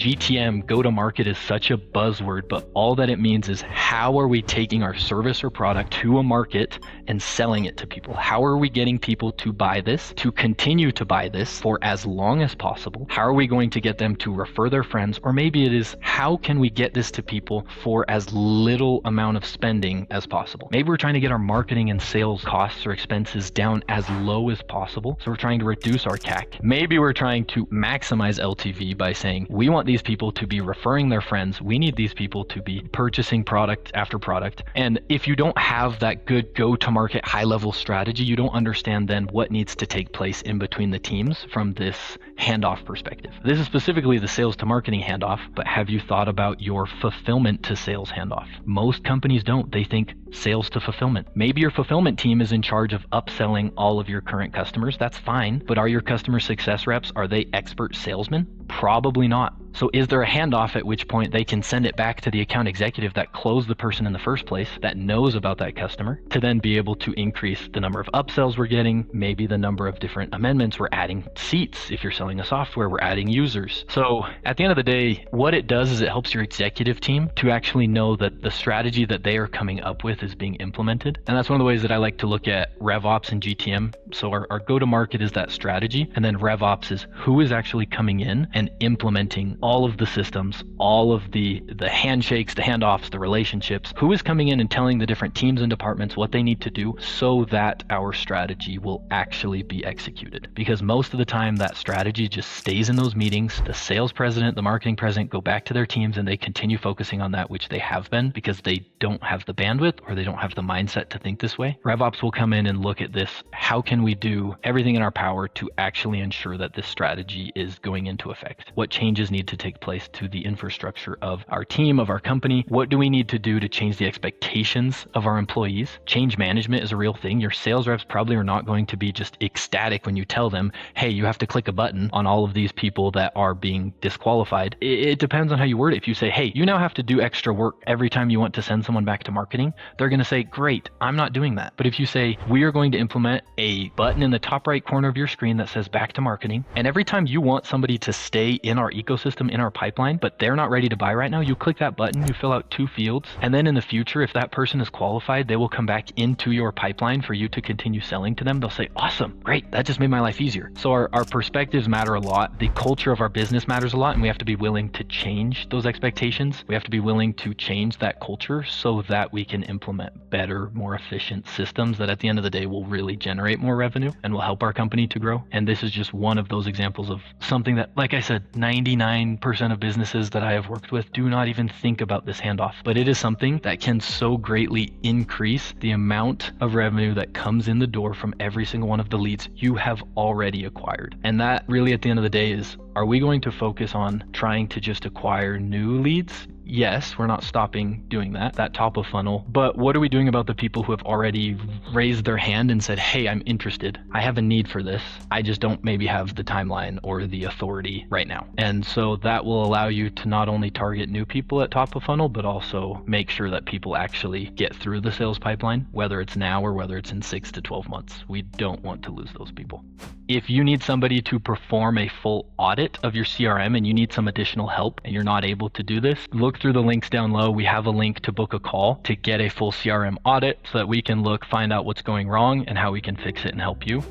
GTM, go to market, is such a buzzword, but all that it means is how are we taking our service or product to a market and selling it to people? How are we getting people to buy this, to continue to buy this for as long as possible? How are we going to get them to refer their friends? Or maybe it is, how can we get this to people for as little amount of spending as possible? Maybe we're trying to get our marketing and sales costs or expenses down as low as possible. So we're trying to reduce our CAC. Maybe we're trying to maximize LTV by saying, we want these people to be referring their friends. We need these people to be purchasing product after product. And if you don't have that good go-to-market high-level strategy, you don't understand then what needs to take place in between the teams from this handoff perspective. This is specifically the sales to marketing handoff, but have you thought about your fulfillment to sales handoff? Most companies don't. They think sales to fulfillment. Maybe your fulfillment team is in charge of upselling all of your current customers. That's fine. But are your customer success reps, are they expert salesmen? Probably not. So is there a handoff at which point they can send it back to the account executive that closed the person in the first place, that knows about that customer, to then be able to increase the number of upsells we're getting, maybe the number of different amendments, we're adding seats. If you're selling a software, we're adding users. So at the end of the day, what it does is it helps your executive team to actually know that the strategy that they are coming up with is being implemented. And that's one of the ways that I like to look at RevOps and GTM. So our go-to-market is that strategy, and then RevOps is who is actually coming in and implementing all of the systems, all of the handshakes, the handoffs, the relationships, who is coming in and telling the different teams and departments what they need to do so that our strategy will actually be executed. Because most of the time that strategy just stays in those meetings. The sales president, the marketing president go back to their teams and they continue focusing on that, which they have been, because they don't have the bandwidth or they don't have the mindset to think this way. RevOps will come in and look at this. How can we do everything in our power to actually ensure that this strategy is going into effect? What changes need to take place to the infrastructure of our team, of our company? What do we need to do to change the expectations of our employees? Change management is a real thing. Your sales reps probably are not going to be just ecstatic when you tell them, hey, you have to click a button on all of these people that are being disqualified. It depends on how you word it. If you say, hey, you now have to do extra work every time you want to send someone back to marketing, they're going to say, great, I'm not doing that. But if you say, we are going to implement a button in the top right corner of your screen that says back to marketing, and every time you want somebody to stay in our ecosystem, in our pipeline, but they're not ready to buy right now, you click that button, you fill out 2 fields, and then in the future, if that person is qualified, they will come back into your pipeline for you to continue selling to them. They'll say, awesome, great, that just made my life easier. So our perspectives matter a lot. The culture of our business matters a lot, and we have to be willing to change those expectations. We have to be willing to change that culture so that we can implement better, more efficient systems that at the end of the day will really generate more revenue and will help our company to grow. And this is just one of those examples of something that, like I said, 99% of businesses that I have worked with do not even think about this handoff. But it is something that can so greatly increase the amount of revenue that comes in the door from every single one of the leads you have already acquired. And that really at the end of the day is, are we going to focus on trying to just acquire new leads? Yes, we're not stopping doing that top of funnel. But what are we doing about the people who have already raised their hand and said, hey, I'm interested. I have a need for this. I just don't maybe have the timeline or the authority right now. And so that will allow you to not only target new people at top of funnel, but also make sure that people actually get through the sales pipeline, whether it's now or whether it's in 6 to 12 months. We don't want to lose those people. If you need somebody to perform a full audit of your CRM and you need some additional help and you're not able to do this, look through the links down low. We have a link to book a call to get a full CRM audit so that we can find out what's going wrong and how we can fix it and help you.